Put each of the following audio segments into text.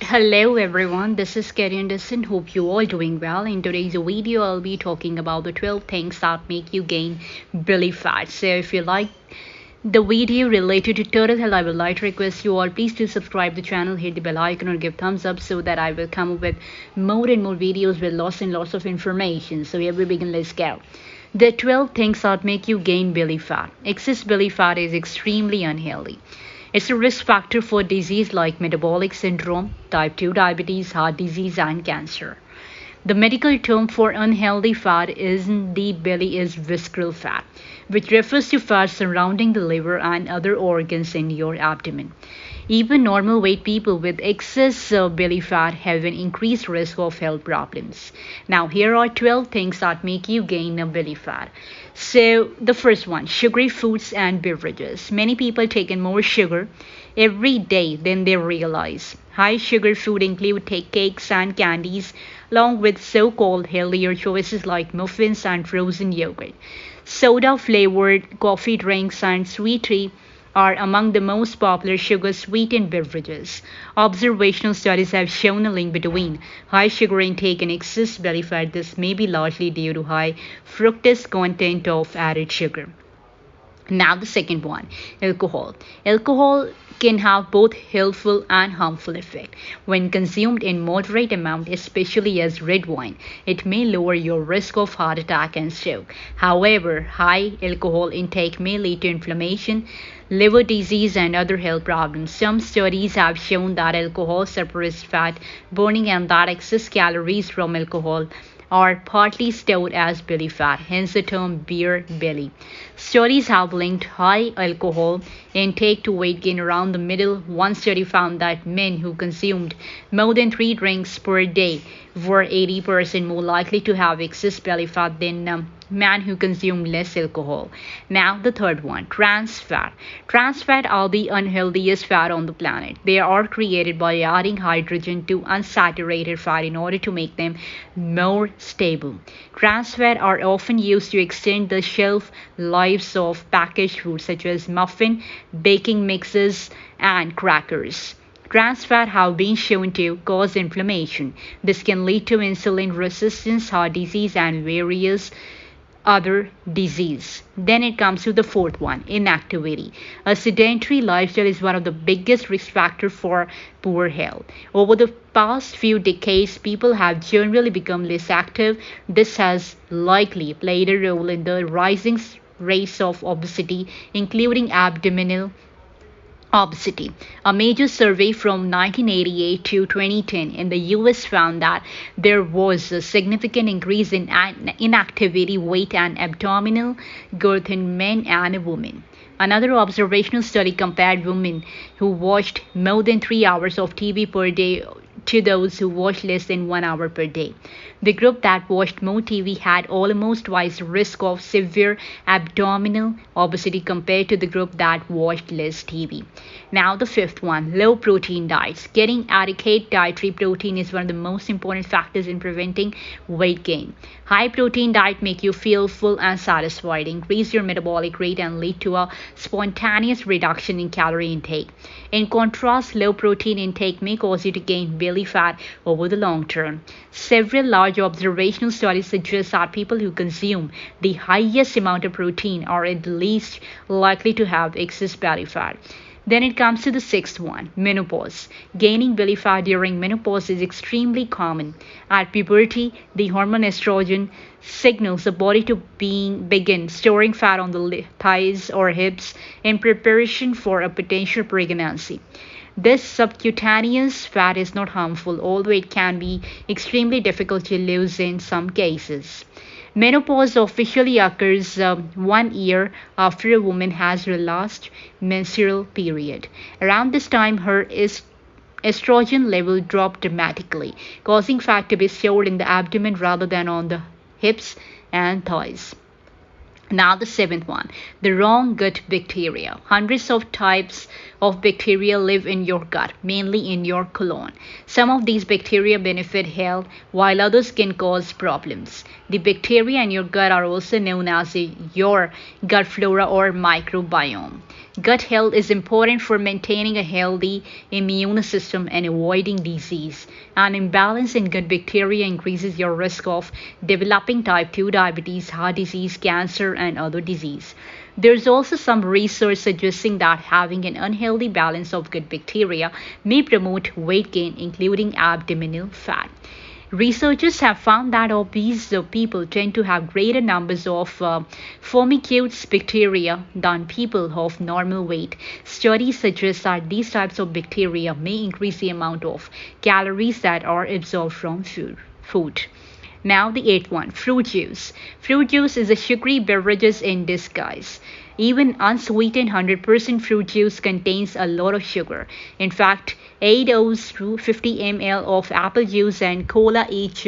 Hello everyone, this is Kerry Anderson. Hope you all doing well. In today's video, I'll be talking about the 12 things that make you gain belly fat. So if you like the video related to turtle health, I would like to request you all please do subscribe the channel, hit the bell icon or give thumbs up so that I will come up with more and more videos with lots and lots of information. So here we begin, let's go. The 12 things that make you gain belly fat. Excess belly fat is extremely unhealthy. It's a risk factor for disease like metabolic syndrome, type 2 diabetes, heart disease, and cancer. The medical term for unhealthy fat in the belly is visceral fat, which refers to fat surrounding the liver and other organs in your abdomen. Even normal weight people with excess belly fat have an increased risk of health problems. Now, here are 12 things that make you gain a belly fat. So, the first one, sugary foods and beverages. Many people take in more sugar every day than they realize. High sugar food include cakes and candies, along with so-called healthier choices like muffins and frozen yogurt. Soda-flavored coffee drinks and sweet tea are among the most popular sugar-sweetened beverages. Observational studies have shown a link between high sugar intake and excess belly fat. This may be largely due to high fructose content of added sugar. Now the second one, alcohol. Alcohol can have both helpful and harmful effect. When consumed in moderate amount, especially as red wine, it may lower your risk of heart attack and stroke. However, high alcohol intake may lead to inflammation, liver disease, and other health problems. Some studies have shown that alcohol suppresses fat burning and that excess calories from alcohol are partly stored as belly fat, hence the term beer belly. Studies have linked high alcohol intake to weight gain around the middle. One study found that men who consumed more than 3 drinks per day were 80% more likely to have excess belly fat than men who consume less alcohol. Now the third one, trans fat. Trans fat are the unhealthiest fat on the planet. They are created by adding hydrogen to unsaturated fat in order to make them more stable. Trans fat are often used to extend the shelf lives of packaged foods such as muffin, baking mixes, and crackers. Trans fat have been shown to cause inflammation. This can lead to insulin resistance, heart disease, and various other disease. Then it comes to the fourth one, inactivity. A sedentary lifestyle is one of the biggest risk factors for poor health. Over the past few decades, people have generally become less active. This has likely played a role in the rising rates of obesity, including abdominal obesity. A major survey from 1988 to 2010 in the US found that there was a significant increase in inactivity, weight, and abdominal girth in men and women. Another observational study compared women who watched more than 3 hours of TV per day to those who watched less than 1 hour per day. The group that watched more TV had almost twice the risk of severe abdominal obesity compared to the group that watched less TV. Now the fifth one, low protein diets. Getting adequate dietary protein is one of the most important factors in preventing weight gain. High protein diet make you feel full and satisfied, increase your metabolic rate, and lead to a spontaneous reduction in calorie intake. In contrast, low protein intake may cause you to gain belly fat over the long term. Several large observational studies suggest that people who consume the highest amount of protein are at least likely to have excess belly fat. Then it comes to the sixth one, menopause. Gaining belly fat during menopause is extremely common. At puberty, the hormone estrogen signals the body to begin storing fat on the thighs or hips in preparation for a potential pregnancy. This subcutaneous fat is not harmful, although it can be extremely difficult to lose in some cases. Menopause officially occurs 1 year after a woman has her last menstrual period. Around this time, her estrogen level drops dramatically, causing fat to be stored in the abdomen rather than on the hips and thighs. Now the seventh one, the wrong gut bacteria. Hundreds of types of bacteria live in your gut, mainly in your colon. Some of these bacteria benefit health, while others can cause problems. The bacteria in your gut are also known as your gut flora or microbiome. Gut health is important for maintaining a healthy immune system and avoiding disease. An imbalance in gut bacteria increases your risk of developing type 2 diabetes, heart disease, cancer, and other disease. There's also some research suggesting that having an unhealthy balance of gut bacteria may promote weight gain, including abdominal fat. Researchers have found that obese people tend to have greater numbers of Firmicutes bacteria than people of normal weight. Studies suggest that these types of bacteria may increase the amount of calories that are absorbed from food. Now the eighth one, fruit juice. Fruit juice is a sugary beverage in disguise. Even unsweetened 100% fruit juice contains a lot of sugar. In fact, 8 ounces to 50 ml of apple juice and cola each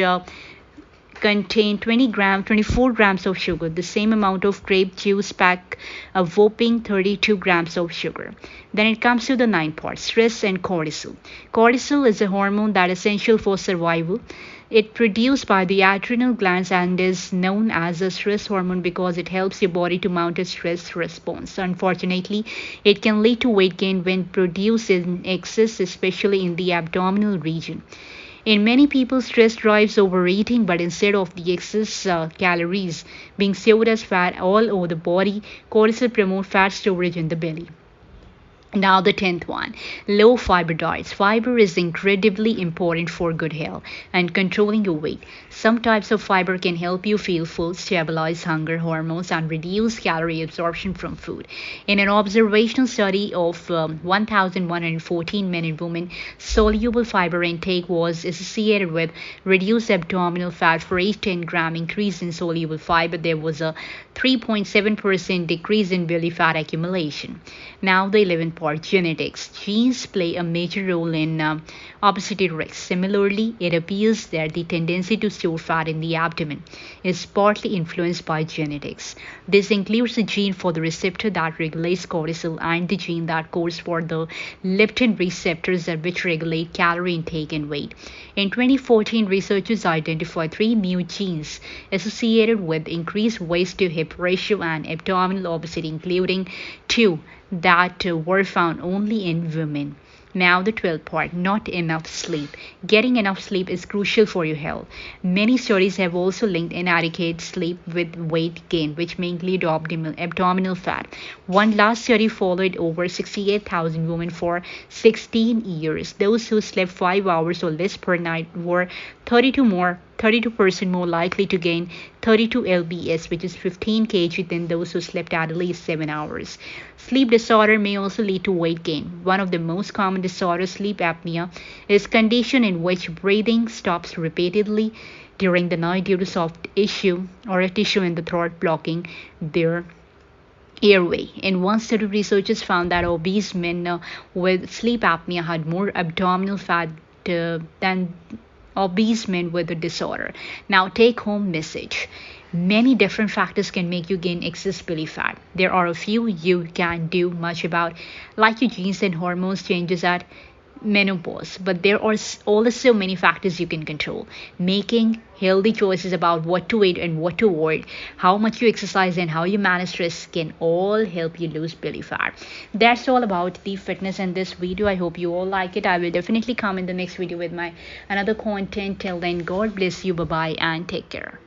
contain 24 grams of sugar. The same amount of grape juice pack a whopping 32 grams of sugar. Then it comes to the ninth part, stress and cortisol. Cortisol is a hormone that is essential for survival. It produced by the adrenal glands and is known as a stress hormone because it helps your body to mount a stress response. Unfortunately, it can lead to weight gain when produced in excess, especially in the abdominal region. In many people, stress drives overeating, but instead of the excess calories being stored as fat all over the body, cortisol promotes fat storage in the belly. Now the 10th one, low fiber diets. Fiber is incredibly important for good health and controlling your weight. Some types of fiber can help you feel full, stabilize hunger hormones, and reduce calorie absorption from food. In an observational study of 1,114 men and women, soluble fiber intake was associated with reduced abdominal fat. For each 10-gram increase in soluble fiber, there was a 3.7% decrease in belly fat accumulation. Now the 11th part, genetics. Genes play a major role in obesity risk. Similarly, it appears that the tendency to store fat in the abdomen is partly influenced by genetics. This includes the gene for the receptor that regulates cortisol and the gene that codes for the leptin receptors which regulate calorie intake and weight. In 2014, researchers identified 3 new genes associated with increased waist to hip ratio and abdominal obesity, including 2 that were found only in women. Now the 12th part, not enough sleep. Getting enough sleep is crucial for your health. Many studies have also linked inadequate sleep with weight gain, which may include abdominal fat. One last study followed over 68,000 women for 16 years. Those who slept 5 hours or less per night were 32% more likely to gain 32 lbs, which is 15 kg, than those who slept at least 7 hours. Sleep disorder may also lead to weight gain. One of the most common disorders, sleep apnea, is a condition in which breathing stops repeatedly during the night due to soft tissue or a tissue in the throat blocking their airway. In one study, researchers found that obese men with sleep apnea had more abdominal fat than obese men with the disorder. Now, take home message. Many different factors can make you gain excess belly fat. There are a few you can't do much about, like your genes and hormones changes at menopause, but there are also many factors you can control. Making healthy choices about what to eat and what to avoid, how much you exercise, and how you manage stress can all help you lose belly fat. That's all about the fitness in this video. I hope you all like it. I will definitely come in the next video with my another content. Till then, God bless you. Bye bye and take care.